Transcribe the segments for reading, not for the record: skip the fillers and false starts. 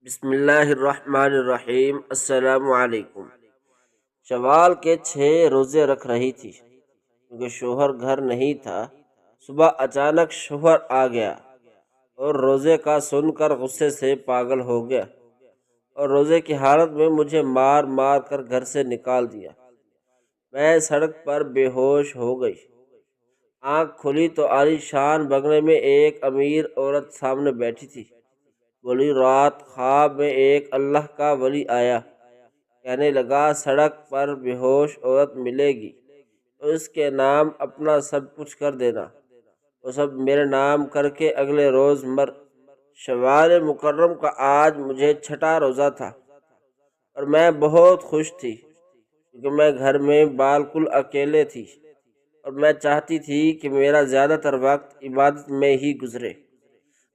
بسم اللہ الرحمن الرحیم۔ السلام علیکم۔ شوال کے 6 روزے رکھ رہی تھی کیونکہ شوہر گھر نہیں تھا۔ صبح اچانک شوہر آ گیا اور روزے کا سن کر غصے سے پاگل ہو گیا اور روزے کی حالت میں مجھے مار مار کر گھر سے نکال دیا۔ میں سڑک پر بے ہوش ہو گئی۔ آنکھ کھلی تو عالی شان بنگلے میں ایک امیر عورت سامنے بیٹھی تھی۔ بولی، رات خواب میں ایک اللہ کا ولی آیا، کہنے لگا سڑک پر بے ہوش عورت ملے گی تو اس کے نام اپنا سب کچھ کر دینا۔ وہ سب میرے نام کر کے اگلے روز مر۔ شوال مکرم کا آج مجھے 6واں روزہ تھا اور میں بہت خوش تھی کیونکہ میں گھر میں بالکل اکیلے تھی اور میں چاہتی تھی کہ میرا زیادہ تر وقت عبادت میں ہی گزرے۔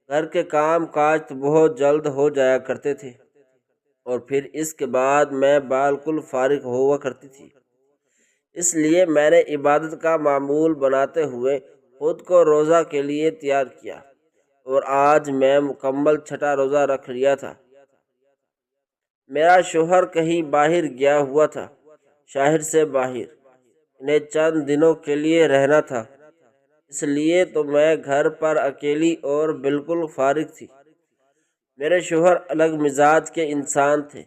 گھر کے کام کاج تو بہت جلد ہو جایا کرتے تھے اور پھر اس کے بعد میں بالکل فارغ ہوا کرتی تھی۔ اس لیے میں نے عبادت کا معمول بناتے ہوئے خود کو روزہ کے لیے تیار کیا اور آج میں مکمل 6واں روزہ رکھ لیا تھا۔ میرا شوہر کہیں باہر گیا ہوا تھا، شہر سے باہر۔ انہیں چند دنوں کے لیے رہنا تھا، اس لیے تو میں گھر پر اکیلی اور بالکل فارغ تھی۔ میرے شوہر الگ مزاج کے انسان تھے۔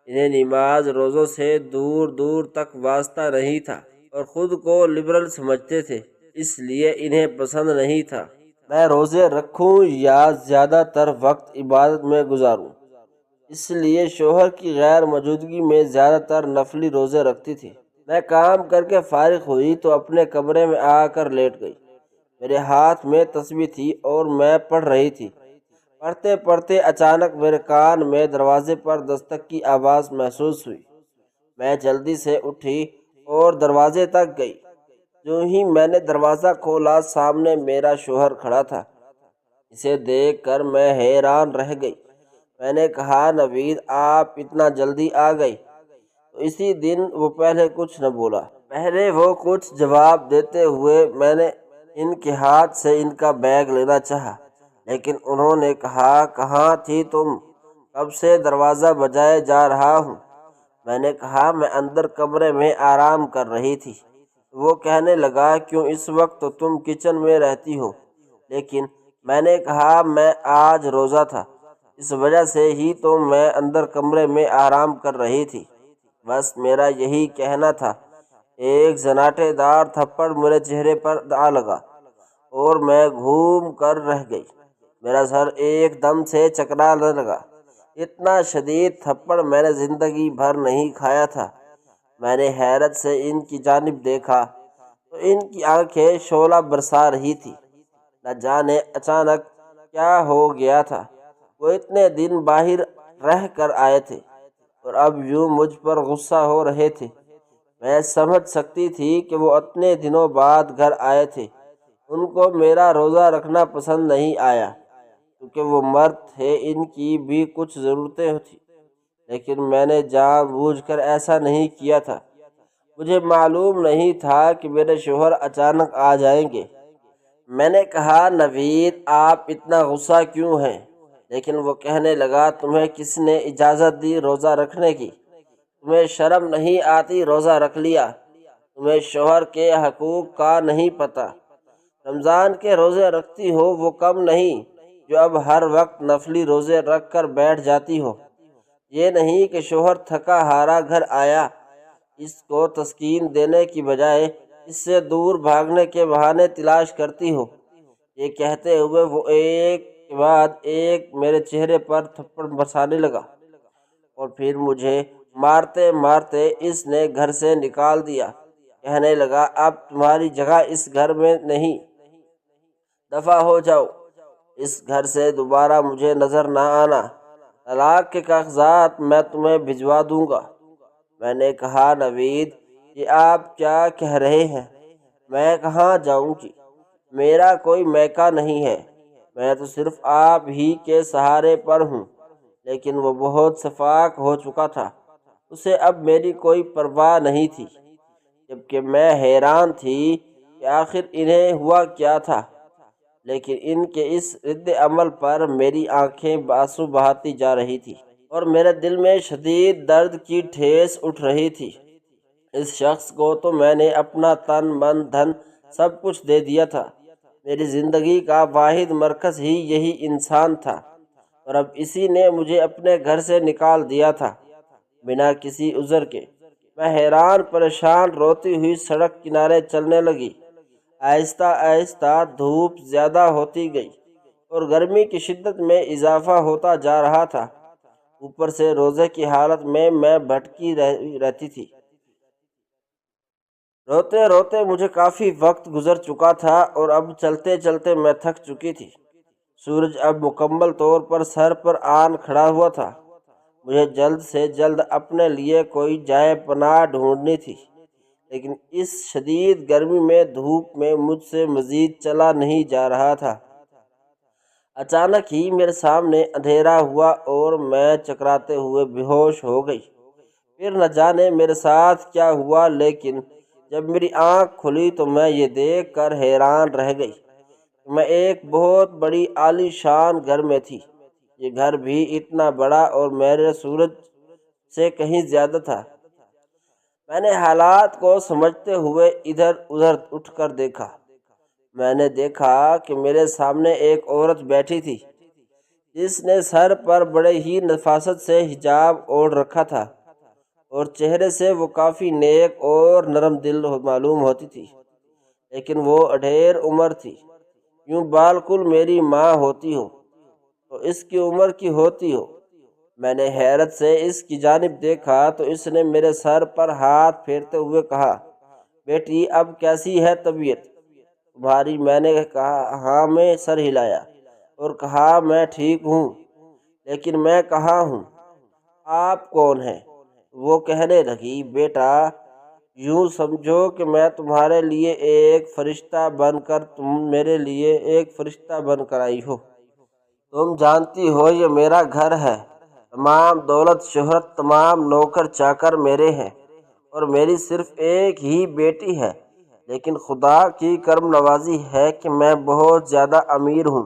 انہیں نماز روزوں سے دور دور تک واسطہ نہیں تھا اور خود کو لبرل سمجھتے تھے، اس لیے انہیں پسند نہیں تھا میں روزے رکھوں یا زیادہ تر وقت عبادت میں گزاروں۔ اس لیے شوہر کی غیر موجودگی میں زیادہ تر نفلی روزے رکھتی تھی۔ میں کام کر کے فارغ ہوئی تو اپنے کمرے میں آ کر لیٹ گئی۔ میرے ہاتھ میں تسبیح تھی اور میں پڑھ رہی تھی۔ پڑھتے پڑھتے اچانک میرے کان میں دروازے پر دستک کی آواز محسوس ہوئی۔ میں جلدی سے اٹھی اور دروازے تک گئی۔ جو ہی میں نے دروازہ کھولا، سامنے میرا شوہر کھڑا تھا۔ اسے دیکھ کر میں حیران رہ گئی۔ میں نے کہا، نوید، آپ اتنا جلدی آ گئی؟ تو اسی دن وہ پہلے کچھ نہ بولا۔ پہلے وہ کچھ جواب دیتے ہوئے میں نے ان کے ہاتھ سے ان کا بیگ لینا چاہا، لیکن انہوں نے کہا، کہاں تھی تم؟ کب سے دروازہ بجائے جا رہا ہوں۔ میں نے کہا، میں اندر کمرے میں آرام کر رہی تھی۔ وہ کہنے لگا، کیوں اس وقت تو تم کچن میں رہتی ہو؟ لیکن میں نے کہا، میں آج روزہ تھا، اس وجہ سے ہی تو میں اندر کمرے میں آرام کر رہی تھی۔ بس میرا یہی کہنا تھا۔ ایک زناٹے دار تھپڑ میرے چہرے پر آ لگا اور میں گھوم کر رہ گئی۔ میرا سر ایک دم سے چکرانے لگا۔ اتنا شدید تھپڑ میں نے زندگی بھر نہیں کھایا تھا۔ میں نے حیرت سے ان کی جانب دیکھا تو ان کی آنکھیں شعلہ برسا رہی تھی۔ نہ جانے اچانک کیا ہو گیا تھا۔ وہ اتنے دن باہر رہ کر آئے تھے اور اب یوں مجھ پر غصہ ہو رہے تھے۔ میں سمجھ سکتی تھی کہ وہ اتنے دنوں بعد گھر آئے تھے۔ ان کو میرا روزہ رکھنا پسند نہیں آیا کیونکہ وہ مرد تھے، ان کی بھی کچھ ضرورتیں تھیں، لیکن میں نے جان بوجھ کر ایسا نہیں کیا تھا۔ مجھے معلوم نہیں تھا کہ میرے شوہر اچانک آ جائیں گے۔ میں نے کہا، نوید، آپ اتنا غصہ کیوں ہیں؟ لیکن وہ کہنے لگا، تمہیں کس نے اجازت دی روزہ رکھنے کی؟ تمہیں شرم نہیں آتی روزہ رکھ لیا؟ تمہیں شوہر کے حقوق کا نہیں پتہ؟ رمضان کے روزے رکھتی ہو وہ کم نہیں جو اب ہر وقت نفلی روزے رکھ کر بیٹھ جاتی ہو۔ یہ نہیں کہ شوہر تھکا ہارا گھر آیا، اس کو تسکین دینے کی بجائے اس سے دور بھاگنے کے بہانے تلاش کرتی ہو۔ یہ کہتے ہوئے وہ ایک کے بعد ایک میرے چہرے پر تھپڑ برسانے لگا اور پھر مجھے مارتے مارتے اس نے گھر سے نکال دیا۔ کہنے لگا، اب تمہاری جگہ اس گھر میں نہیں، دفع ہو جاؤ، اس گھر سے دوبارہ مجھے نظر نہ آنا، طلاق کے کاغذات میں تمہیں بھجوا دوں گا۔ میں نے کہا، نوید، یہ آپ کیا کہہ رہے ہیں؟ میں کہاں جاؤں گی؟ میرا کوئی میکا نہیں ہے، میں تو صرف آپ ہی کے سہارے پر ہوں۔ لیکن وہ بہت شفاق ہو چکا تھا، اسے اب میری کوئی پرواہ نہیں تھی، جبکہ میں حیران تھی کہ آخر انہیں ہوا کیا تھا۔ لیکن ان کے اس رد عمل پر میری آنکھیں آنسو بہاتی جا رہی تھی اور میرے دل میں شدید درد کی ٹھیس اٹھ رہی تھی۔ اس شخص کو تو میں نے اپنا تن من دھن سب کچھ دے دیا تھا۔ میری زندگی کا واحد مرکز ہی یہی انسان تھا، اور اب اسی نے مجھے اپنے گھر سے نکال دیا تھا بنا کسی عذر کے۔ میں حیران پریشان روتی ہوئی سڑک کنارے چلنے لگی۔ آہستہ آہستہ دھوپ زیادہ ہوتی گئی اور گرمی کی شدت میں اضافہ ہوتا جا رہا تھا۔ اوپر سے روزے کی حالت میں بھٹکی رہتی تھی۔ روتے روتے مجھے کافی وقت گزر چکا تھا اور اب چلتے چلتے میں تھک چکی تھی۔ سورج اب مکمل طور پر سر پر آن کھڑا ہوا تھا۔ مجھے جلد سے جلد اپنے لیے کوئی جائے پناہ ڈھونڈنی تھی، لیکن اس شدید گرمی میں دھوپ میں مجھ سے مزید چلا نہیں جا رہا تھا۔ اچانک ہی میرے سامنے اندھیرا ہوا اور میں چکراتے ہوئے بے ہوش ہو گئی۔ پھر نہ جانے میرے ساتھ کیا ہوا، لیکن جب میری آنکھ کھلی تو میں یہ دیکھ کر حیران رہ گئی کہ میں ایک بہت بڑی عالی شان گھر میں تھی۔ یہ گھر بھی اتنا بڑا اور میرے سورج سے کہیں زیادہ تھا۔ میں نے حالات کو سمجھتے ہوئے ادھر ادھر اٹھ کر دیکھا۔ میں نے دیکھا کہ میرے سامنے ایک عورت بیٹھی تھی جس نے سر پر بڑے ہی نفاست سے حجاب اوڑھ رکھا تھا، اور چہرے سے وہ کافی نیک اور نرم دل معلوم ہوتی تھی، لیکن وہ اڈھیر عمر تھی۔ یوں بالکل میری ماں ہوتی ہو تو اس کی عمر کی ہوتی ہو۔ میں نے حیرت سے اس کی جانب دیکھا تو اس نے میرے سر پر ہاتھ پھیرتے ہوئے کہا، بیٹی اب کیسی ہے طبیعت تمہاری؟ میں نے کہا ہاں، میں سر ہلایا اور کہا میں ٹھیک ہوں، لیکن میں کہاں ہوں؟ آپ کون ہیں؟ وہ کہنے لگی، بیٹا یوں سمجھو کہ میں تمہارے لیے ایک فرشتہ بن کر تم میرے لیے ایک فرشتہ بن کر آئی ہو۔ تم جانتی ہو یہ میرا گھر ہے، تمام دولت شہرت تمام نوکر چاکر میرے ہیں، اور میری صرف ایک ہی بیٹی ہے، لیکن خدا کی کرم نوازی ہے کہ میں بہت زیادہ امیر ہوں،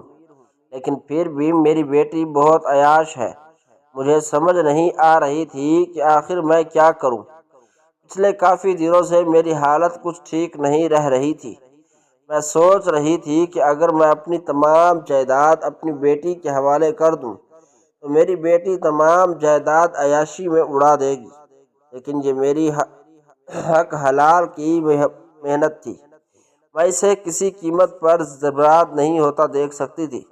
لیکن پھر بھی میری بیٹی بہت عیاش ہے۔ مجھے سمجھ نہیں آ رہی تھی کہ آخر میں کیا کروں۔ پچھلے کافی دنوں سے میری حالت کچھ ٹھیک نہیں رہ رہی تھی۔ میں سوچ رہی تھی کہ اگر میں اپنی تمام جائیداد اپنی بیٹی کے حوالے کر دوں تو میری بیٹی تمام جائیداد عیاشی میں اڑا دے گی، لیکن یہ میری حق حلال کی محنت تھی، میں اسے کسی قیمت پر برباد نہیں ہوتا دیکھ سکتی تھی۔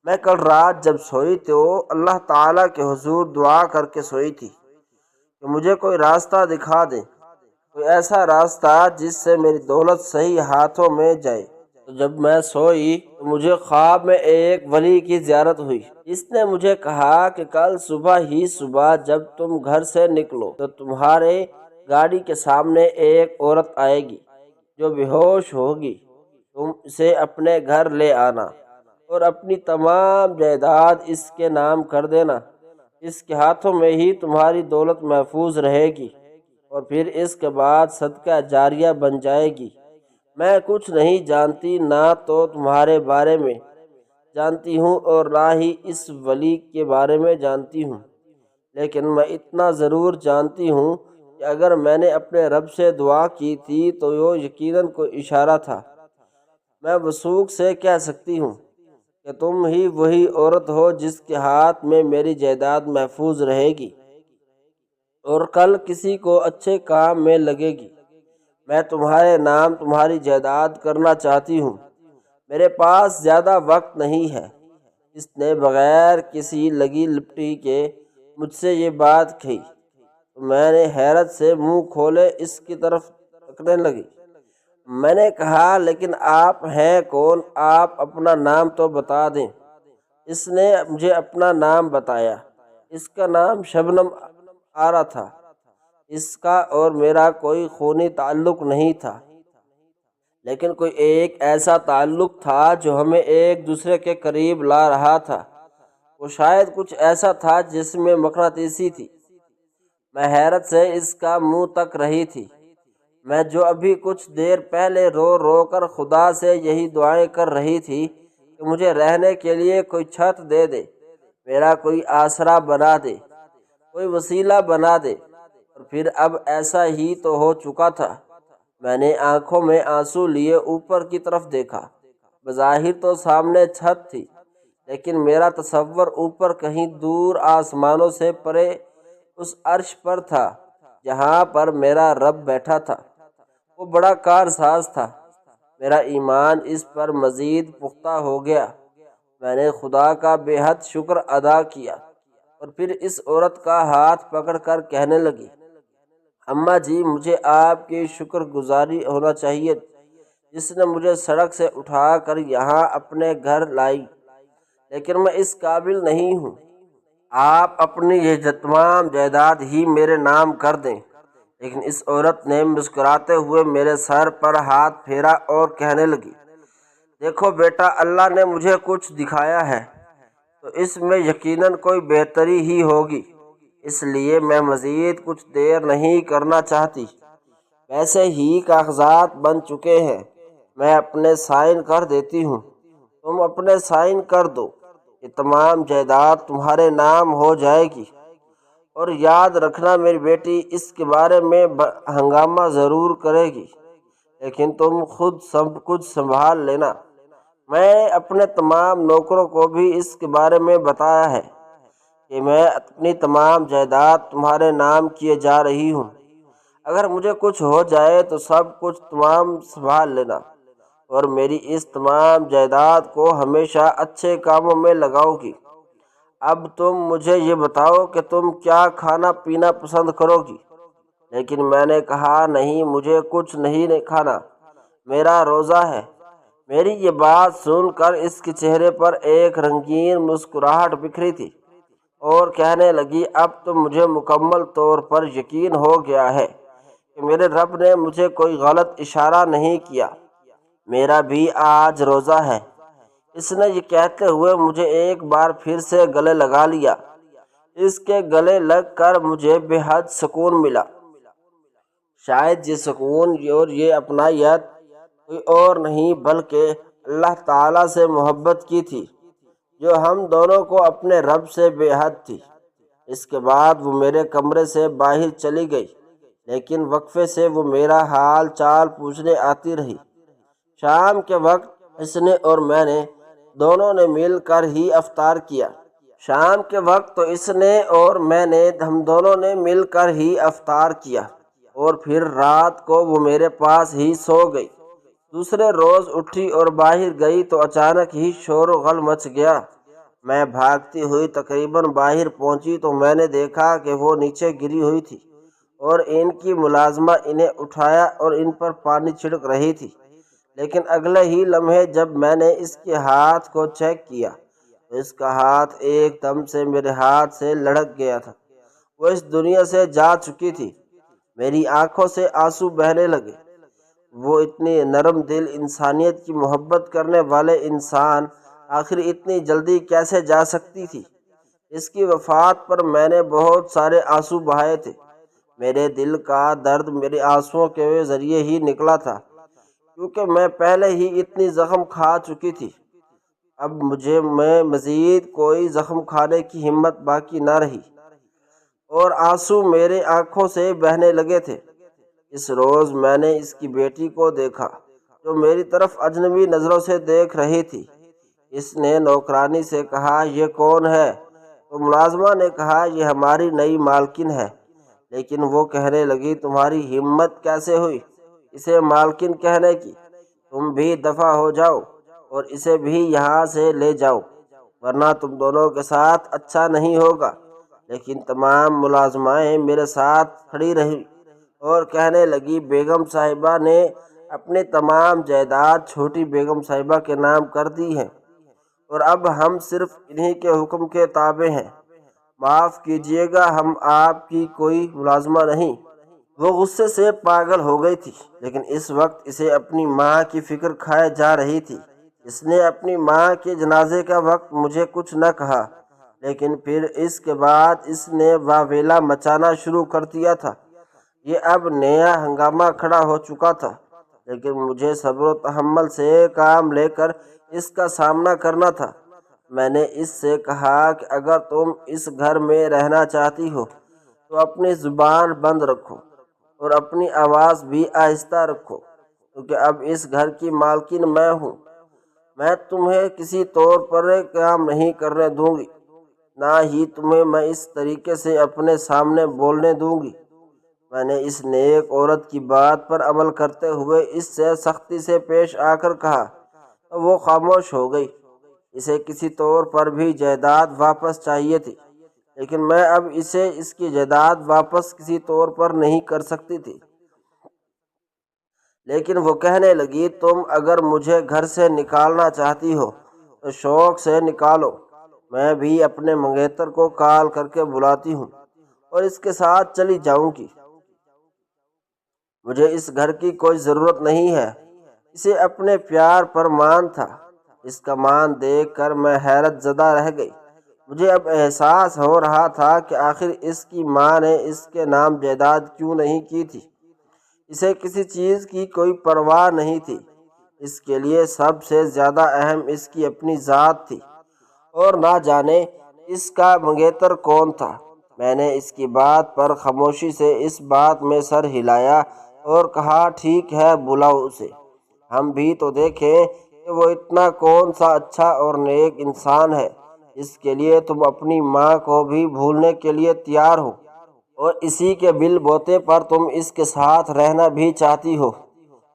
میں کل رات جب سوئی تو اللہ تعالیٰ کے حضور دعا کر کے سوئی تھی کہ مجھے کوئی راستہ دکھا دے، کوئی ایسا راستہ جس سے میری دولت صحیح ہاتھوں میں جائے۔ تو جب میں سوئی تو مجھے خواب میں ایک ولی کی زیارت ہوئی۔ اس نے مجھے کہا کہ کل صبح ہی صبح جب تم گھر سے نکلو تو تمہارے گاڑی کے سامنے ایک عورت آئے گی جو بے ہوش ہوگی، تم اسے اپنے گھر لے آنا اور اپنی تمام جائیداد اس کے نام کر دینا۔ اس کے ہاتھوں میں ہی تمہاری دولت محفوظ رہے گی اور پھر اس کے بعد صدقہ جاریہ بن جائے گی۔ میں کچھ نہیں جانتی، نہ تو تمہارے بارے میں جانتی ہوں اور نہ ہی اس ولی کے بارے میں جانتی ہوں، لیکن میں اتنا ضرور جانتی ہوں کہ اگر میں نے اپنے رب سے دعا کی تھی تو وہ یقیناً کوئی اشارہ تھا۔ میں وثوق سے کہہ سکتی ہوں کہ تم ہی وہی عورت ہو جس کے ہاتھ میں میری جائیداد محفوظ رہے گی اور کل کسی کو اچھے کام میں لگے گی۔ میں تمہارے نام تمہاری جائیداد کرنا چاہتی ہوں، میرے پاس زیادہ وقت نہیں ہے۔ اس نے بغیر کسی لگی لپٹی کے مجھ سے یہ بات کہی تو میں نے حیرت سے منہ کھولے اس کی طرف تکنے لگی۔ میں نے کہا لیکن آپ ہیں کون؟ آپ اپنا نام تو بتا دیں۔ اس نے مجھے اپنا نام بتایا۔ اس کا نام شبنم آرا تھا۔ اس کا اور میرا کوئی خونی تعلق نہیں تھا، لیکن کوئی ایک ایسا تعلق تھا جو ہمیں ایک دوسرے کے قریب لا رہا تھا۔ وہ شاید کچھ ایسا تھا جس میں مقناطیسی تھی۔ میں حیرت سے اس کا منہ تک رہی تھی۔ میں جو ابھی کچھ دیر پہلے رو رو کر خدا سے یہی دعائیں کر رہی تھی کہ مجھے رہنے کے لیے کوئی چھت دے دے، میرا کوئی آسرا بنا دے، کوئی وسیلہ بنا دے، اور پھر اب ایسا ہی تو ہو چکا تھا۔ میں نے آنکھوں میں آنسو لیے اوپر کی طرف دیکھا۔ بظاہر تو سامنے چھت تھی، لیکن میرا تصور اوپر کہیں دور آسمانوں سے پرے اس عرش پر تھا جہاں پر میرا رب بیٹھا تھا۔ وہ بڑا کارساز تھا۔ میرا ایمان اس پر مزید پختہ ہو گیا۔ میں نے خدا کا بے حد شکر ادا کیا اور پھر اس عورت کا ہاتھ پکڑ کر کہنے لگی، اماں جی، مجھے آپ کی شکر گزاری ہونا چاہیے جس نے مجھے سڑک سے اٹھا کر یہاں اپنے گھر لائی، لیکن میں اس قابل نہیں ہوں۔ آپ اپنی یہ تمام جائیداد ہی میرے نام کر دیں۔ لیکن اس عورت نے مسکراتے ہوئے میرے سر پر ہاتھ پھیرا اور کہنے لگی، دیکھو بیٹا، اللہ نے مجھے کچھ دکھایا ہے تو اس میں یقیناً کوئی بہتری ہی ہوگی، اس لیے میں مزید کچھ دیر نہیں کرنا چاہتی۔ ویسے ہی کاغذات بن چکے ہیں، میں اپنے سائن کر دیتی ہوں، تم اپنے سائن کر دو، یہ تمام جائیداد تمہارے نام ہو جائے گی۔ اور یاد رکھنا میری بیٹی، اس کے بارے میں ہنگامہ ضرور کرے گی، لیکن تم خود سب کچھ سنبھال لینا۔ میں اپنے تمام نوکروں کو بھی اس کے بارے میں بتایا ہے کہ میں اپنی تمام جائیداد تمہارے نام کیے جا رہی ہوں۔ اگر مجھے کچھ ہو جائے تو سب کچھ تمام سنبھال لینا اور میری اس تمام جائیداد کو ہمیشہ اچھے کاموں میں لگاؤ گی۔ اب تم مجھے یہ بتاؤ کہ تم کیا کھانا پینا پسند کرو گی؟ لیکن میں نے کہا، نہیں، مجھے کچھ نہیں کھانا، میرا روزہ ہے۔ میری یہ بات سن کر اس کے چہرے پر ایک رنگین مسکراہٹ بکھری تھی اور کہنے لگی، اب تو مجھے مکمل طور پر یقین ہو گیا ہے کہ میرے رب نے مجھے کوئی غلط اشارہ نہیں کیا، میرا بھی آج روزہ ہے۔ اس نے یہ کہتے ہوئے مجھے ایک بار پھر سے گلے لگا لیا۔ اس کے گلے لگ کر مجھے بے حد سکون ملا۔ شاید یہ سکون اور یہ اپنائیت کوئی اور نہیں بلکہ اللہ تعالیٰ سے محبت کی تھی جو ہم دونوں کو اپنے رب سے بے حد تھی۔ اس کے بعد وہ میرے کمرے سے باہر چلی گئی، لیکن وقفے سے وہ میرا حال چال پوچھنے آتی رہی۔ شام کے وقت اس نے اور میں نے دونوں نے مل کر ہی افطار کیا۔ شام کے وقت تو اس نے اور میں نے ہم دونوں نے مل کر ہی افطار کیا اور پھر رات کو وہ میرے پاس ہی سو گئی۔ دوسرے روز اٹھی اور باہر گئی تو اچانک ہی شور و غل مچ گیا۔ میں بھاگتی ہوئی تقریباً باہر پہنچی تو میں نے دیکھا کہ وہ نیچے گری ہوئی تھی اور ان کی ملازمہ انہیں اٹھایا اور ان پر پانی چھڑک رہی تھی۔ لیکن اگلے ہی لمحے جب میں نے اس کے ہاتھ کو چیک کیا تو اس کا ہاتھ ایک دم سے میرے ہاتھ سے لڑک گیا تھا۔ وہ اس دنیا سے جا چکی تھی۔ میری آنکھوں سے آنسو بہنے لگے۔ وہ اتنی نرم دل انسانیت کی محبت کرنے والے انسان آخر اتنی جلدی کیسے جا سکتی تھی؟ اس کی وفات پر میں نے بہت سارے آنسو بہائے تھے۔ میرے دل کا درد میرے آنسوؤں کے ذریعے ہی نکلا تھا، کیونکہ میں پہلے ہی اتنی زخم کھا چکی تھی۔ اب میں مزید کوئی زخم کھانے کی ہمت باقی نہ رہی اور آنسو میرے آنکھوں سے بہنے لگے تھے۔ اس روز میں نے اس کی بیٹی کو دیکھا جو میری طرف اجنبی نظروں سے دیکھ رہی تھی۔ اس نے نوکرانی سے کہا، یہ کون ہے؟ تو ملازمہ نے کہا، یہ ہماری نئی مالکن ہے۔ لیکن وہ کہنے لگی، تمہاری ہمت کیسے ہوئی اسے مالکن کہنے کی؟ تم بھی دفع ہو جاؤ اور اسے بھی یہاں سے لے جاؤ، ورنہ تم دونوں کے ساتھ اچھا نہیں ہوگا۔ لیکن تمام ملازمائیں میرے ساتھ کھڑی رہی اور کہنے لگی، بیگم صاحبہ نے اپنی تمام جائیداد چھوٹی بیگم صاحبہ کے نام کر دی ہے اور اب ہم صرف انہی کے حکم کے تابع ہیں۔ معاف کیجیے گا، ہم آپ کی کوئی ملازمہ نہیں۔ وہ غصے سے پاگل ہو گئی تھی، لیکن اس وقت اسے اپنی ماں کی فکر کھائے جا رہی تھی۔ اس نے اپنی ماں کے جنازے کا وقت مجھے کچھ نہ کہا، لیکن پھر اس کے بعد اس نے واویلا مچانا شروع کر دیا تھا۔ یہ اب نیا ہنگامہ کھڑا ہو چکا تھا، لیکن مجھے صبر و تحمل سے کام لے کر اس کا سامنا کرنا تھا۔ میں نے اس سے کہا کہ اگر تم اس گھر میں رہنا چاہتی ہو تو اپنی زبان بند رکھو اور اپنی آواز بھی آہستہ رکھو، کیونکہ اب اس گھر کی مالکن میں ہوں۔ میں تمہیں کسی طور پر کام نہیں کرنے دوں گی، نہ ہی تمہیں میں اس طریقے سے اپنے سامنے بولنے دوں گی۔ میں نے اس نیک عورت کی بات پر عمل کرتے ہوئے اس سے سختی سے پیش آ کر کہا تو وہ خاموش ہو گئی۔ اسے کسی طور پر بھی جائیداد واپس چاہیے تھی، لیکن میں اب اسے اس کی جائیداد واپس کسی طور پر نہیں کر سکتی تھی۔ لیکن وہ کہنے لگی، تم اگر مجھے گھر سے نکالنا چاہتی ہو تو شوق سے نکالو، میں بھی اپنے منگیتر کو کال کر کے بلاتی ہوں اور اس کے ساتھ چلی جاؤں گی۔ مجھے اس گھر کی کوئی ضرورت نہیں ہے۔ اسے اپنے پیار پر مان تھا۔ اس کا مان دیکھ کر میں حیرت زدہ رہ گئی۔ مجھے اب احساس ہو رہا تھا کہ آخر اس کی ماں نے اس کے نام جائیداد کیوں نہیں کی تھی۔ اسے کسی چیز کی کوئی پرواہ نہیں تھی۔ اس کے لیے سب سے زیادہ اہم اس کی اپنی ذات تھی، اور نہ جانے اس کا منگیتر کون تھا۔ میں نے اس کی بات پر خاموشی سے اس بات میں سر ہلایا اور کہا، ٹھیک ہے، بلاؤ اسے، ہم بھی تو دیکھیں کہ وہ اتنا کون سا اچھا اور نیک انسان ہے جس کے لیے تم اپنی ماں کو بھی بھولنے کے لیے تیار ہو، اور اسی کے بل بوتے پر تم اس کے ساتھ رہنا بھی چاہتی ہو۔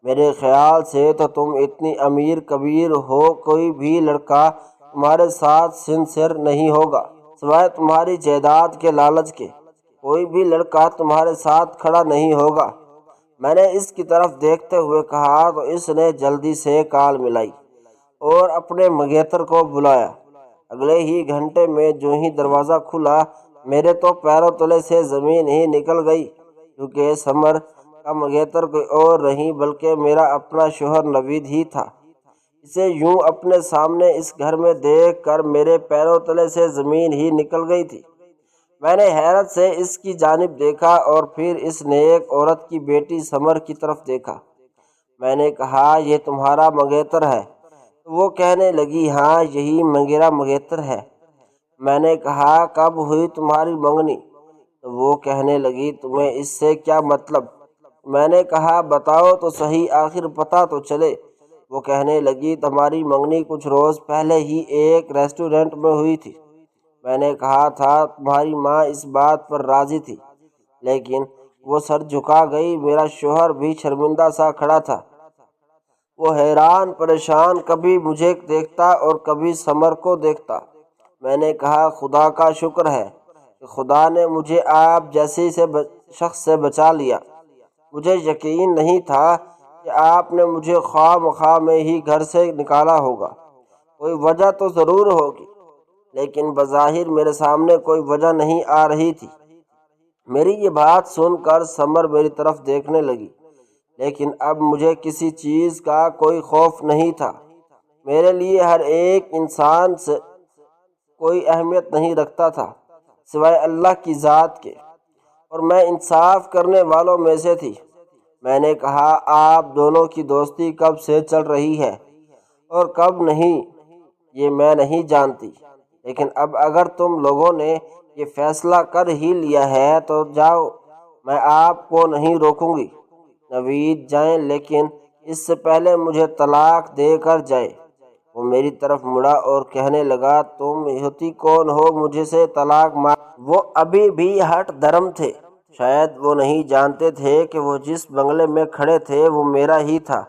میرے خیال سے تو تم اتنی امیر کبیر ہو، کوئی بھی لڑکا تمہارے ساتھ سنسر نہیں ہوگا سوائے تمہاری جائیداد کے لالچ کے۔ کوئی بھی لڑکا تمہارے ساتھ کھڑا نہیں ہوگا۔ میں نے اس کی طرف دیکھتے ہوئے کہا تو اس نے جلدی سے کال ملائی اور اپنے منگیتر کو بلایا۔ اگلے ہی گھنٹے میں جو ہی دروازہ کھلا، میرے تو پیروں تلے سے زمین ہی نکل گئی، کیونکہ سمر کا منگیتر کوئی اور نہیں بلکہ میرا اپنا شوہر نوید ہی تھا۔ اسے یوں اپنے سامنے اس گھر میں دیکھ کر میرے پیروں تلے سے زمین ہی نکل گئی تھی۔ میں نے حیرت سے اس کی جانب دیکھا اور پھر اس نیک عورت کی بیٹی سمر کی طرف دیکھا۔ میں نے کہا، یہ تمہارا منگیتر ہے؟ تو وہ کہنے لگی، ہاں، یہی میرا منگیتر ہے۔ میں نے کہا، کب ہوئی تمہاری منگنی؟ تو وہ کہنے لگی، تمہیں اس سے کیا مطلب؟ میں نے کہا، بتاؤ تو صحیح، آخر پتہ تو چلے۔ وہ کہنے لگی، تمہاری منگنی کچھ روز پہلے ہی ایک ریسٹورنٹ میں ہوئی تھی۔ میں نے کہا تھا تمہاری ماں اس بات پر راضی تھی، لیکن وہ سر جھکا گئی۔ میرا شوہر بھی شرمندہ سا کھڑا تھا۔ وہ حیران پریشان کبھی مجھے دیکھتا اور کبھی سمر کو دیکھتا۔ میں نے کہا، خدا کا شکر ہے کہ خدا نے مجھے آپ جیسی شخص سے بچا لیا۔ مجھے یقین نہیں تھا کہ آپ نے مجھے خواہ مخواہ میں ہی گھر سے نکالا ہوگا۔ کوئی وجہ تو ضرور ہوگی، لیکن بظاہر میرے سامنے کوئی وجہ نہیں آ رہی تھی۔ میری یہ بات سن کر سمر میری طرف دیکھنے لگی، لیکن اب مجھے کسی چیز کا کوئی خوف نہیں تھا۔ میرے لیے ہر ایک انسان سے کوئی اہمیت نہیں رکھتا تھا سوائے اللہ کی ذات کے، اور میں انصاف کرنے والوں میں سے تھی۔ میں نے کہا، آپ دونوں کی دوستی کب سے چل رہی ہے اور کب نہیں یہ میں نہیں جانتی، لیکن اب اگر تم لوگوں نے یہ فیصلہ کر ہی لیا ہے تو جاؤ، میں آپ کو نہیں روکوں گی۔ نوید جائیں، لیکن اس سے پہلے مجھے طلاق دے کر جائیں۔ وہ میری طرف مڑا اور کہنے لگا، تم ہوتی کون ہو مجھے سے طلاق مانگ؟ وہ ابھی بھی ہٹ درم تھے۔ شاید وہ نہیں جانتے تھے کہ وہ جس بنگلے میں کھڑے تھے وہ میرا ہی تھا۔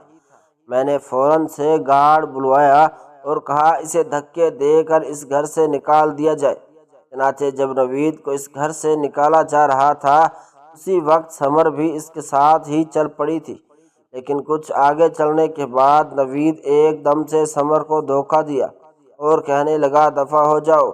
میں نے فوراً سے گارڈ بلوایا اور کہا، اسے دھکے دے کر اس گھر سے نکال دیا جائے۔ چنانچہ جب نوید کو اس گھر سے نکالا جا رہا تھا، اسی وقت سمر بھی اس کے ساتھ ہی چل پڑی تھی، لیکن کچھ آگے چلنے کے بعد نوید ایک دم سے سمر کو دھوکہ دیا اور کہنے لگا، دفع ہو جاؤ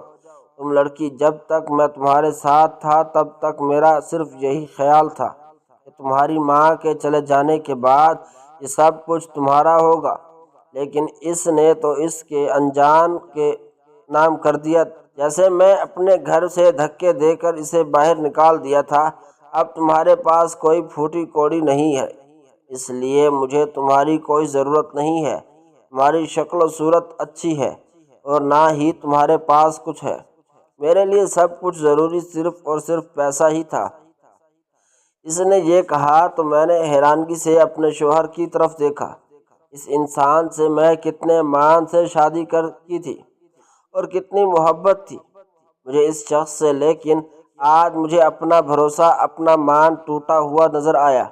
تم لڑکی، جب تک میں تمہارے ساتھ تھا تب تک میرا صرف یہی خیال تھا کہ تمہاری ماں کے چلے جانے کے بعد یہ سب کچھ تمہارا ہوگا، لیکن اس نے تو اس کے انجان کے نام کر دیا۔ جیسے میں اپنے گھر سے دھکے دے کر اسے باہر نکال دیا تھا، اب تمہارے پاس کوئی پھوٹی کوڑی نہیں ہے، اس لیے مجھے تمہاری کوئی ضرورت نہیں ہے۔ تمہاری شکل و صورت اچھی ہے اور نہ ہی تمہارے پاس کچھ ہے۔ میرے لیے سب کچھ ضروری صرف اور صرف پیسہ ہی تھا۔ اس نے یہ کہا تو میں نے حیرانگی سے اپنے شوہر کی طرف دیکھا۔ اس انسان سے میں کتنے مان سے شادی کی تھی اور کتنی محبت تھی مجھے اس شخص سے، لیکن آج مجھے اپنا بھروسہ، اپنا مان ٹوٹا ہوا نظر آیا۔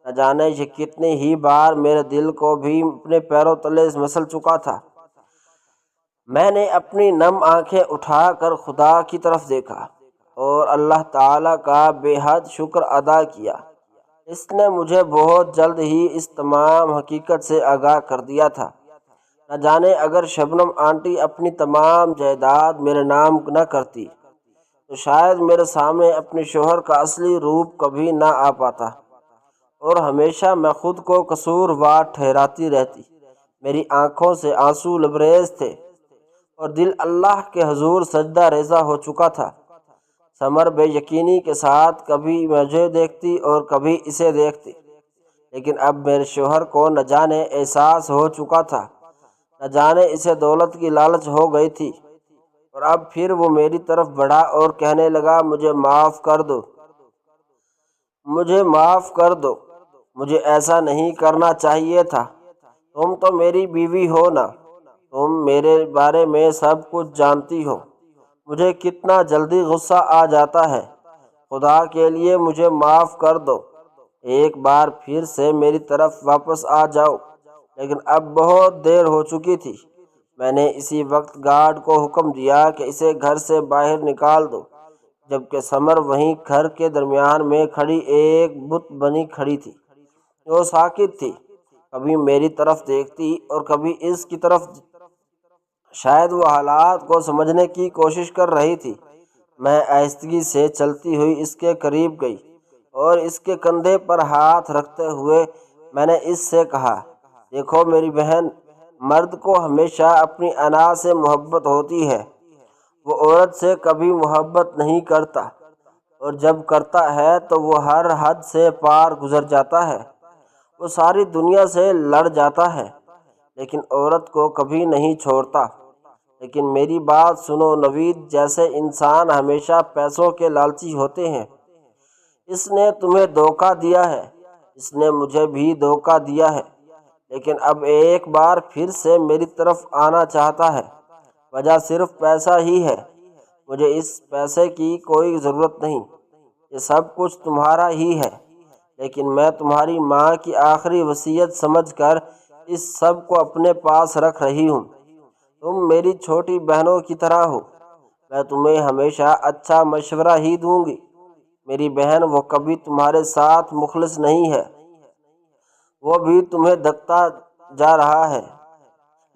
نہ جانے یہ کتنی ہی بار میرے دل کو بھی اپنے پیروں تلے مسل چکا تھا۔ میں نے اپنی نم آنکھیں اٹھا کر خدا کی طرف دیکھا اور اللہ تعالیٰ کا بے حد شکر ادا کیا۔ اس نے مجھے بہت جلد ہی اس تمام حقیقت سے آگاہ کر دیا تھا۔ نہ جانے اگر شبنم آنٹی اپنی تمام جائیداد میرے نام نہ کرتی تو شاید میرے سامنے اپنے شوہر کا اصلی روپ کبھی نہ آ پاتا اور ہمیشہ میں خود کو قصوروار ٹھہراتی رہتی۔ میری آنکھوں سے آنسو لبریز تھے اور دل اللہ کے حضور سجدہ ریزہ ہو چکا تھا۔ ثمر بے یقینی کے ساتھ کبھی مجھے دیکھتی اور کبھی اسے دیکھتی، لیکن اب میرے شوہر کو نہ جانے احساس ہو چکا تھا، نہ جانے اسے دولت کی لالچ ہو گئی تھی، اور اب پھر وہ میری طرف بڑھا اور کہنے لگا، مجھے معاف کر دو، مجھے معاف کر دو، مجھے ایسا نہیں کرنا چاہیے تھا۔ تم تو میری بیوی ہو نا، تم میرے بارے میں سب کچھ جانتی ہو۔ مجھے کتنا جلدی غصہ آ جاتا ہے۔ خدا کے لیے مجھے معاف کر دو، ایک بار پھر سے میری طرف واپس آ جاؤ۔ لیکن اب بہت دیر ہو چکی تھی۔ میں نے اسی وقت گارڈ کو حکم دیا کہ اسے گھر سے باہر نکال دو، جبکہ ثمر وہیں گھر کے درمیان میں کھڑی ایک بت بنی کھڑی تھی۔ وہ ساکت تھی، کبھی میری طرف دیکھتی اور کبھی اس کی طرف۔ شاید وہ حالات کو سمجھنے کی کوشش کر رہی تھی۔ میں آہستگی سے چلتی ہوئی اس کے قریب گئی اور اس کے کندھے پر ہاتھ رکھتے ہوئے میں نے اس سے کہا، دیکھو میری بہن، مرد کو ہمیشہ اپنی انا سے محبت ہوتی ہے، وہ عورت سے کبھی محبت نہیں کرتا، اور جب کرتا ہے تو وہ ہر حد سے پار گزر جاتا ہے، وہ ساری دنیا سے لڑ جاتا ہے، لیکن عورت کو کبھی نہیں چھوڑتا۔ لیکن میری بات سنو نوید، جیسے انسان ہمیشہ پیسوں کے لالچی ہوتے ہیں، اس نے تمہیں دھوکہ دیا ہے، اس نے مجھے بھی دھوکہ دیا ہے، لیکن اب ایک بار پھر سے میری طرف آنا چاہتا ہے۔ وجہ صرف پیسہ ہی ہے۔ مجھے اس پیسے کی کوئی ضرورت نہیں، یہ سب کچھ تمہارا ہی ہے، لیکن میں تمہاری ماں کی آخری وصیت سمجھ کر اس سب کو اپنے پاس رکھ رہی ہوں۔ تم میری چھوٹی بہنوں کی طرح ہو، میں تمہیں ہمیشہ اچھا مشورہ ہی دوں گی۔ میری بہن، وہ کبھی تمہارے ساتھ مخلص نہیں ہے، وہ بھی تمہیں دھکتا جا رہا ہے۔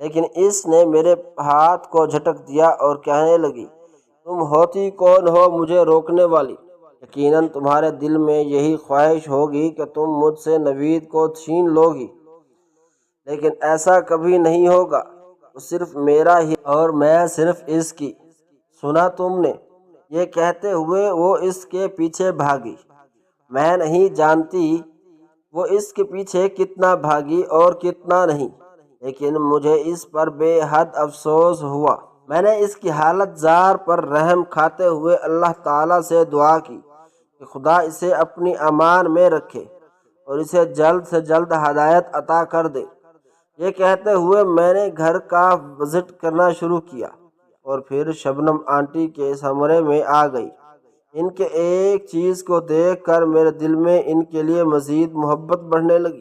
لیکن اس نے میرے ہاتھ کو جھٹک دیا اور کہنے لگی، تم ہوتی کون ہو مجھے روکنے والی؟ یقیناً تمہارے دل میں یہی خواہش ہوگی کہ تم مجھ سے نوید کو چھین لو گی، لیکن ایسا کبھی نہیں ہوگا، وہ صرف میرا ہی اور میں صرف اس کی۔ سنا تم نے؟ یہ کہتے ہوئے وہ اس کے پیچھے بھاگی۔ میں نہیں جانتی وہ اس کے پیچھے کتنا بھاگی اور کتنا نہیں، لیکن مجھے اس پر بے حد افسوس ہوا۔ میں نے اس کی حالت زار پر رحم کھاتے ہوئے اللہ تعالیٰ سے دعا کی کہ خدا اسے اپنی امان میں رکھے اور اسے جلد سے جلد ہدایت عطا کر دے۔ یہ کہتے ہوئے میں نے گھر کا وزٹ کرنا شروع کیا اور پھر شبنم آنٹی کے کمرے میں آ گئی۔ ان کے ایک چیز کو دیکھ کر میرے دل میں ان کے لیے مزید محبت بڑھنے لگی۔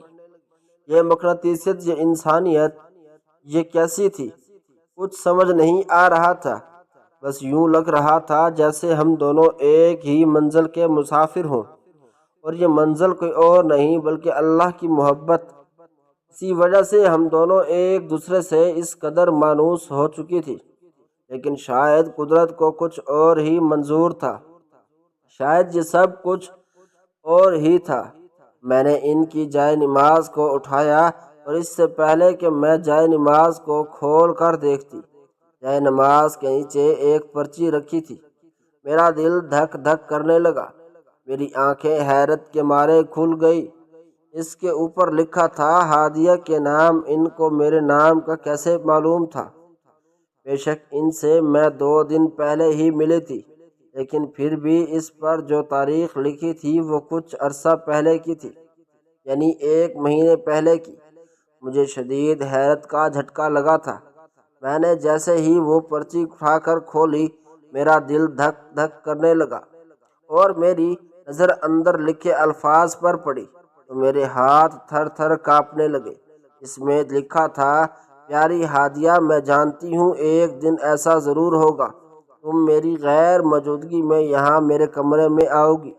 یہ مقناطیسیت، یہ انسانیت، یہ کیسی تھی؟ کچھ سمجھ نہیں آ رہا تھا۔ بس یوں لگ رہا تھا جیسے ہم دونوں ایک ہی منزل کے مسافر ہوں، اور یہ منزل کوئی اور نہیں بلکہ اللہ کی محبت۔ اسی وجہ سے ہم دونوں ایک دوسرے سے اس قدر مانوس ہو چکی تھی۔ لیکن شاید قدرت کو کچھ اور ہی منظور تھا، شاید یہ سب کچھ اور ہی تھا۔ میں نے ان کی جائے نماز کو اٹھایا اور اس سے پہلے کہ میں جائے نماز کو کھول کر دیکھتی، جائے نماز کے نیچے ایک پرچی رکھی تھی۔ میرا دل دھک دھک کرنے لگا۔ میری آنکھیں حیرت کے مارے کھل گئی۔ اس کے اوپر لکھا تھا ہادیہ کے نام۔ ان کو میرے نام کا کیسے معلوم تھا؟ بے شک ان سے میں 2 دن پہلے ہی ملی تھی، لیکن پھر بھی اس پر جو تاریخ لکھی تھی وہ کچھ عرصہ پہلے کی تھی، یعنی 1 مہینے پہلے کی۔ مجھے شدید حیرت کا جھٹکا لگا تھا۔ میں نے جیسے ہی وہ پرچی اٹھا کر کھولی، میرا دل دھک دھک کرنے لگا اور میری نظر اندر لکھے الفاظ پر پڑی تو میرے ہاتھ تھر تھر کانپنے لگے۔ اس میں لکھا تھا، پیاری ہادیہ، میں جانتی ہوں ایک دن ایسا ضرور ہوگا، تم میری غیر موجودگی میں یہاں میرے کمرے میں آؤ گی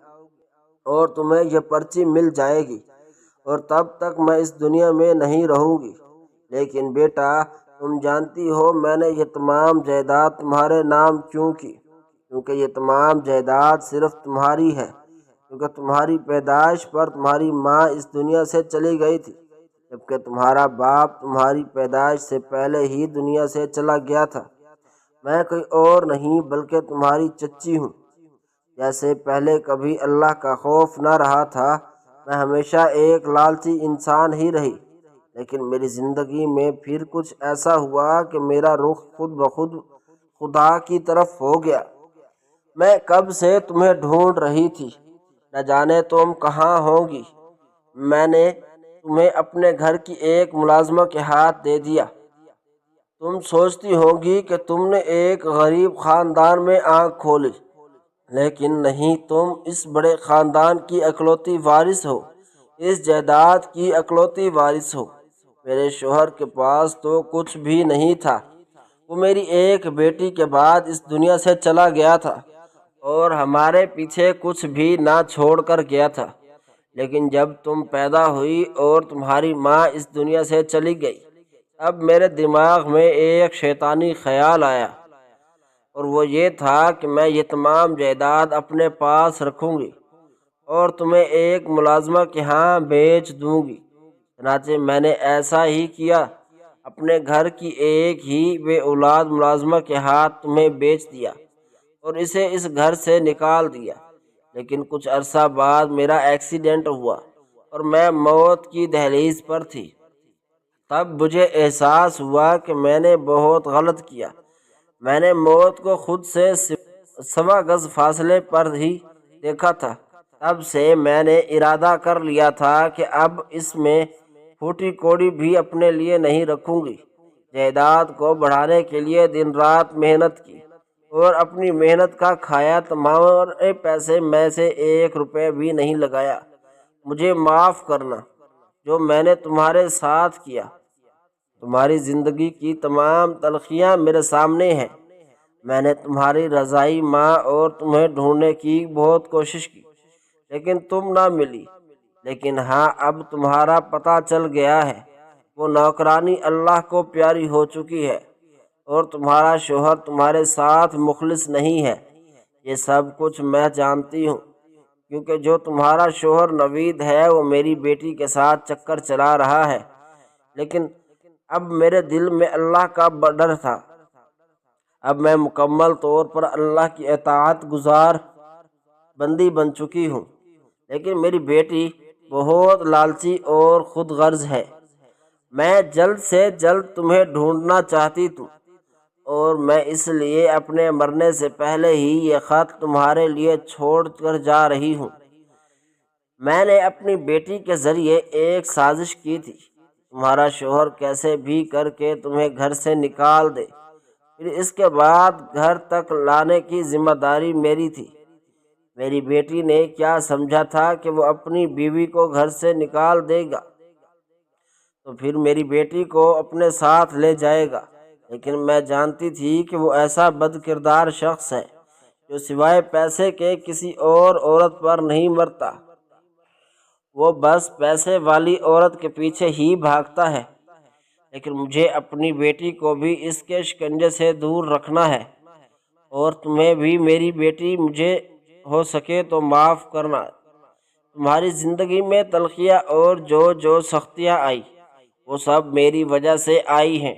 اور تمہیں یہ پرچی مل جائے گی، اور تب تک میں اس دنیا میں نہیں رہوں گی۔ لیکن بیٹا، تم جانتی ہو میں نے یہ تمام جائیداد تمہارے نام کیوں کی؟ کیونکہ یہ تمام جائیداد صرف تمہاری ہے، کیونکہ تمہاری پیدائش پر تمہاری ماں اس دنیا سے چلی گئی تھی، جبکہ تمہارا باپ تمہاری پیدائش سے پہلے ہی دنیا سے چلا گیا تھا۔ میں کوئی اور نہیں بلکہ تمہاری چچی ہوں۔ جیسے پہلے کبھی اللہ کا خوف نہ رہا تھا، میں ہمیشہ ایک لالچی انسان ہی رہی، لیکن میری زندگی میں پھر کچھ ایسا ہوا کہ میرا رخ خود بخود خدا کی طرف ہو گیا۔ میں کب سے تمہیں ڈھونڈ رہی تھی، نہ جانے تم کہاں ہوگی۔ میں نے تمہیں اپنے گھر کی ایک ملازمہ کے ہاتھ دے دیا۔ تم سوچتی ہوگی کہ تم نے ایک غریب خاندان میں آنکھ کھولی، لیکن نہیں، تم اس بڑے خاندان کی اکلوتی وارث ہو، اس جائیداد کی اکلوتی وارث ہو۔ میرے شوہر کے پاس تو کچھ بھی نہیں تھا، وہ میری ایک بیٹی کے بعد اس دنیا سے چلا گیا تھا اور ہمارے پیچھے کچھ بھی نہ چھوڑ کر گیا تھا۔ لیکن جب تم پیدا ہوئی اور تمہاری ماں اس دنیا سے چلی گئی، اب میرے دماغ میں ایک شیطانی خیال آیا، اور وہ یہ تھا کہ میں یہ تمام جائیداد اپنے پاس رکھوں گی اور تمہیں ایک ملازمہ کے ہاں بیچ دوں گی۔ چنانچہ میں نے ایسا ہی کیا، اپنے گھر کی ایک ہی بے اولاد ملازمہ کے ہاتھ تمہیں بیچ دیا اور اسے اس گھر سے نکال دیا۔ لیکن کچھ عرصہ بعد میرا ایکسیڈنٹ ہوا اور میں موت کی دہلیز پر تھی۔ تب مجھے احساس ہوا کہ میں نے بہت غلط کیا۔ میں نے موت کو خود سے 1.25 گز فاصلے پر ہی دیکھا تھا۔ تب سے میں نے ارادہ کر لیا تھا کہ اب اس میں پھوٹی کوڑی بھی اپنے لیے نہیں رکھوں گی۔ جائیداد کو بڑھانے کے لیے دن رات محنت کی اور اپنی محنت کا کھایا تمام پیسے میں سے 1 روپے بھی نہیں لگایا۔ مجھے معاف کرنا جو میں نے تمہارے ساتھ کیا۔ تمہاری زندگی کی تمام تلخیاں میرے سامنے ہیں۔ میں نے تمہاری رضائی ماں اور تمہیں ڈھونڈنے کی بہت کوشش کی، لیکن تم نہ ملی۔ لیکن ہاں، اب تمہارا پتہ چل گیا ہے، وہ نوکرانی اللہ کو پیاری ہو چکی ہے اور تمہارا شوہر تمہارے ساتھ مخلص نہیں ہے۔ یہ سب کچھ میں جانتی ہوں، کیونکہ جو تمہارا شوہر نوید ہے وہ میری بیٹی کے ساتھ چکر چلا رہا ہے۔ لیکن اب میرے دل میں اللہ کا ڈر تھا۔ اب میں مکمل طور پر اللہ کی اطاعت گزار بندی بن چکی ہوں، لیکن میری بیٹی بہت لالچی اور خود غرض ہے۔ میں جلد سے جلد تمہیں ڈھونڈنا چاہتی تھی اور میں اس لیے اپنے مرنے سے پہلے ہی یہ خط تمہارے لیے چھوڑ کر جا رہی ہوں۔ میں نے اپنی بیٹی کے ذریعے ایک سازش کی تھی، تمہارا شوہر کیسے بھی کر کے تمہیں گھر سے نکال دے، پھر اس کے بعد گھر تک لانے کی ذمہ داری میری تھی۔ میری بیٹی نے کیا سمجھا تھا کہ وہ اپنی بیوی کو گھر سے نکال دے گا تو پھر میری بیٹی کو اپنے ساتھ لے جائے گا، لیکن میں جانتی تھی کہ وہ ایسا بد کردار شخص ہے جو سوائے پیسے کے کسی اور عورت پر نہیں مرتا۔ وہ بس پیسے والی عورت کے پیچھے ہی بھاگتا ہے۔ لیکن مجھے اپنی بیٹی کو بھی اس کے شکنجے سے دور رکھنا ہے، اور تمہیں بھی میری بیٹی مجھے ہو سکے تو معاف کرنا۔ تمہاری زندگی میں تلخیاں اور جو سختیاں آئی وہ سب میری وجہ سے آئی ہیں،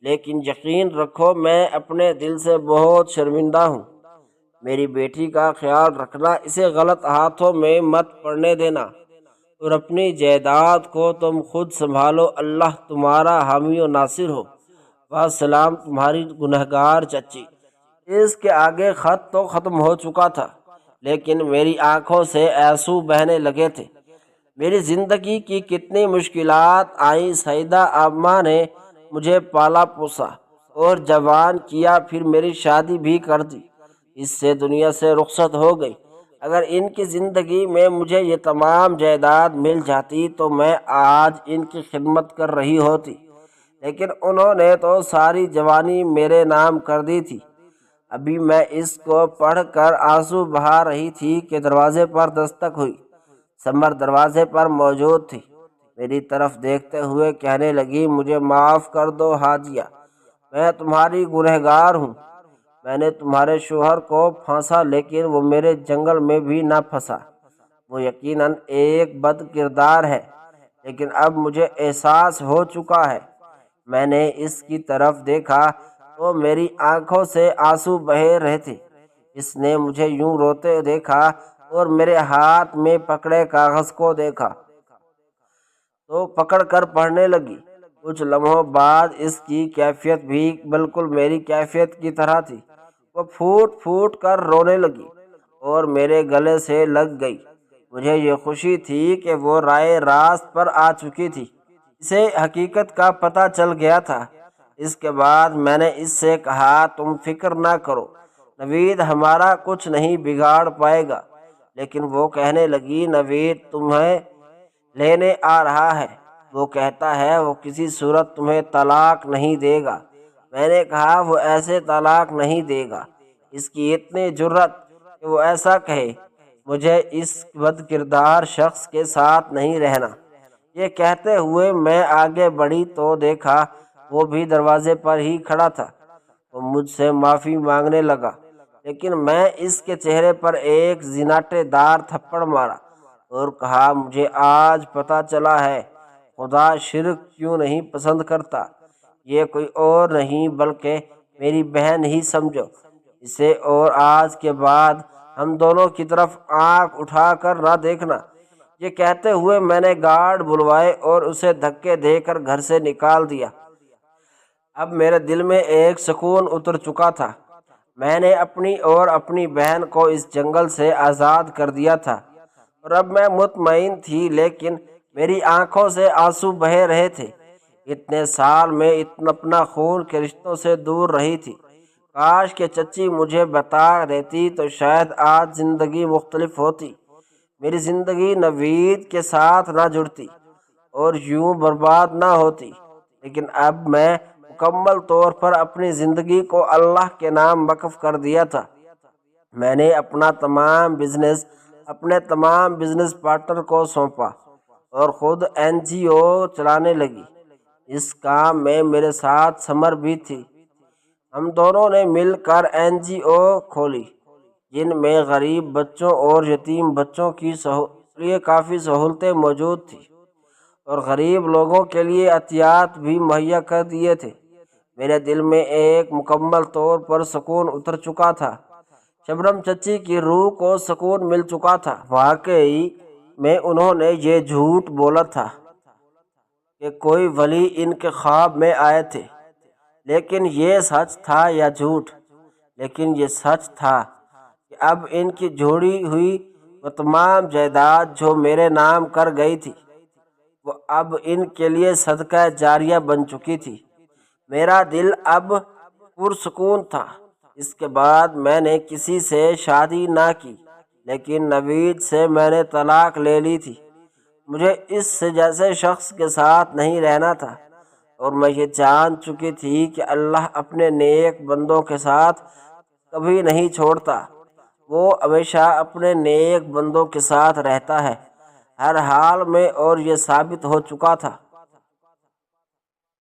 لیکن یقین رکھو میں اپنے دل سے بہت شرمندہ ہوں۔ میری بیٹی کا خیال رکھنا، اسے غلط ہاتھوں میں مت پڑنے دینا، اور اپنی جائیداد کو تم خود سنبھالو، اللہ تمہارا حامی و ناصر ہو۔ وسلام، تمہاری گنہگار چچی۔ اس کے آگے خط تو ختم ہو چکا تھا، لیکن میری آنکھوں سے آنسو بہنے لگے تھے۔ میری زندگی کی کتنی مشکلات آئیں، سعیدہ اماں نے مجھے پالا پوسا اور جوان کیا، پھر میری شادی بھی کر دی، اس سے دنیا سے رخصت ہو گئی۔ اگر ان کی زندگی میں مجھے یہ تمام جائیداد مل جاتی تو میں آج ان کی خدمت کر رہی ہوتی، لیکن انہوں نے تو ساری جوانی میرے نام کر دی تھی۔ ابھی میں اس کو پڑھ کر آنسو بہا رہی تھی کہ دروازے پر دستک ہوئی۔ ثمر دروازے پر موجود تھی، میری طرف دیکھتے ہوئے کہنے لگی، مجھے معاف کر دو حاجیہ، میں تمہاری گنہگار ہوں۔ میں نے تمہارے شوہر کو پھانسا، لیکن وہ میرے جنگل میں بھی نہ پھنسا۔ وہ یقیناً ایک بد کردار ہے، لیکن اب مجھے احساس ہو چکا ہے۔ میں نے اس کی طرف دیکھا تو میری آنکھوں سے آنسو بہہ رہے تھے۔ اس نے مجھے یوں روتے دیکھا اور میرے ہاتھ میں پکڑے کاغذ کو دیکھا تو پکڑ کر پڑھنے لگی۔ کچھ لمحوں بعد اس کی کیفیت بھی بالکل میری کیفیت کی طرح تھی۔ وہ پھوٹ پھوٹ کر رونے لگی اور میرے گلے سے لگ گئی۔ مجھے یہ خوشی تھی کہ وہ رائے راست پر آ چکی تھی، اسے حقیقت کا پتہ چل گیا تھا۔ اس کے بعد میں نے اس سے کہا، تم فکر نہ کرو، نوید ہمارا کچھ نہیں بگاڑ پائے گا۔ لیکن وہ کہنے لگی، نوید تمہیں لینے آ رہا ہے، وہ کہتا ہے وہ کسی صورت تمہیں طلاق نہیں دے گا۔ میں نے کہا، وہ ایسے طلاق نہیں دے گا، اس کی اتنی جرأت کہ وہ ایسا کہے، مجھے اس بد کردار شخص کے ساتھ نہیں رہنا۔ یہ کہتے ہوئے میں آگے بڑھی تو دیکھا وہ بھی دروازے پر ہی کھڑا تھا۔ وہ مجھ سے معافی مانگنے لگا، لیکن میں اس کے چہرے پر ایک زناٹے دار تھپڑ مارا اور کہا، مجھے آج پتہ چلا ہے خدا شرک کیوں نہیں پسند کرتا۔ یہ کوئی اور نہیں بلکہ میری بہن ہی سمجھو اسے، اور آج کے بعد ہم دونوں کی طرف آنکھ اٹھا کر نہ دیکھنا۔ یہ کہتے ہوئے میں نے گارڈ بلوائے اور اسے دھکے دے کر گھر سے نکال دیا۔ اب میرے دل میں ایک سکون اتر چکا تھا۔ میں نے اپنی اور اپنی بہن کو اس جنگل سے آزاد کر دیا تھا، اور اب میں مطمئن تھی، لیکن میری آنکھوں سے آنسو بہہ رہے تھے۔ اتنے سال میں اپنا خون کے رشتوں سے دور رہی تھی۔ کاش کہ چچی مجھے بتا دیتی تو شاید آج زندگی مختلف ہوتی، میری زندگی نوید کے ساتھ نہ جڑتی اور یوں برباد نہ ہوتی۔ لیکن اب میں مکمل طور پر اپنی زندگی کو اللہ کے نام وقف کر دیا تھا۔ میں نے اپنے تمام بزنس پارٹنر کو سونپا اور خود NGO چلانے لگی۔ اس کام میں میرے ساتھ ثمر بھی تھی۔ ہم دونوں نے مل کر NGO کھولی، جن میں غریب بچوں اور یتیم بچوں کی لیے کافی سہولتیں موجود تھیں، اور غریب لوگوں کے لیے عطیات بھی مہیا کر دیے تھے۔ میرے دل میں ایک مکمل طور پر سکون اتر چکا تھا۔ شبنم چچی کی روح کو سکون مل چکا تھا۔ واقعی میں انہوں نے یہ جھوٹ بولا تھا کہ کوئی ولی ان کے خواب میں آئے تھے، لیکن یہ سچ تھا یا جھوٹ؟ لیکن یہ سچ تھا کہ اب ان کی جوڑی ہوئی وہ تمام جائیداد جو میرے نام کر گئی تھی، وہ اب ان کے لیے صدقہ جاریہ بن چکی تھی۔ میرا دل اب پرسکون تھا۔ اس کے بعد میں نے کسی سے شادی نہ کی، لیکن نوید سے میں نے طلاق لے لی تھی۔ مجھے اس جیسے شخص کے ساتھ نہیں رہنا تھا، اور میں یہ جان چکی تھی کہ اللہ اپنے نیک بندوں کے ساتھ کبھی نہیں چھوڑتا، وہ ہمیشہ اپنے نیک بندوں کے ساتھ رہتا ہے ہر حال میں، اور یہ ثابت ہو چکا تھا۔